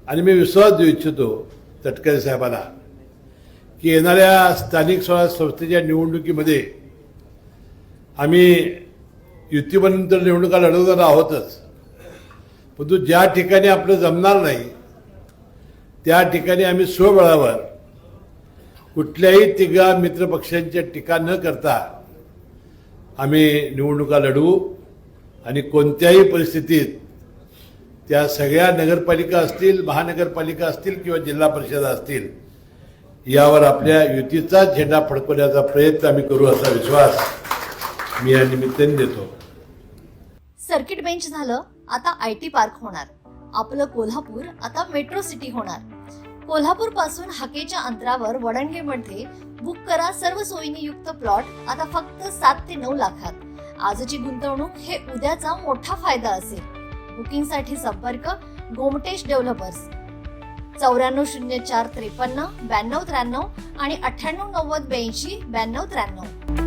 आणि मी विश्वास देऊ इच्छितो तटकरे साहेबांना की येणाऱ्या स्थानिक स्वराज्य संस्थेच्या निवडणुकीमध्ये आम्ही युतीबनंतर निवडणुका लढवणार आहोतच, परंतु ज्या ठिकाणी आपलं जमणार नाही त्या ठिकाणी आम्ही स्वबळावर कुठल्याही तिघा मित्रपक्षांच्या टीका न करता आम्ही निवडणुका लढवू आणि कोणत्याही परिस्थितीत त्या सगळ्या नगरपालिका असतील, महानगरपालिका असतील किंवा जिल्हा परिषद असतील, यावर आपल्या युतीचा झेंडा फडकवण्याचा प्रयत्न आम्ही करू असा विश्वास मी या निमित्ताने देतो. सर्किट बेंच झालं, आता IT पार्क होणार. आपलं कोल्हापूर आता मेट्रो सिटी होणार. कोल्हापूर पासून हाकेच्या अंतरावर वडणगेमध्ये बुक करा सर्व सोयींनी युक्त प्लॉट आता फक्त 7 ते 9 लाखात. आजची गुंतवणूक हे उद्याचा मोठा फायदा असेल. बुकिंगसाठी संपर्क गोमटेश डेव्हलपर्स 940453 9293 आणि 989082 9293.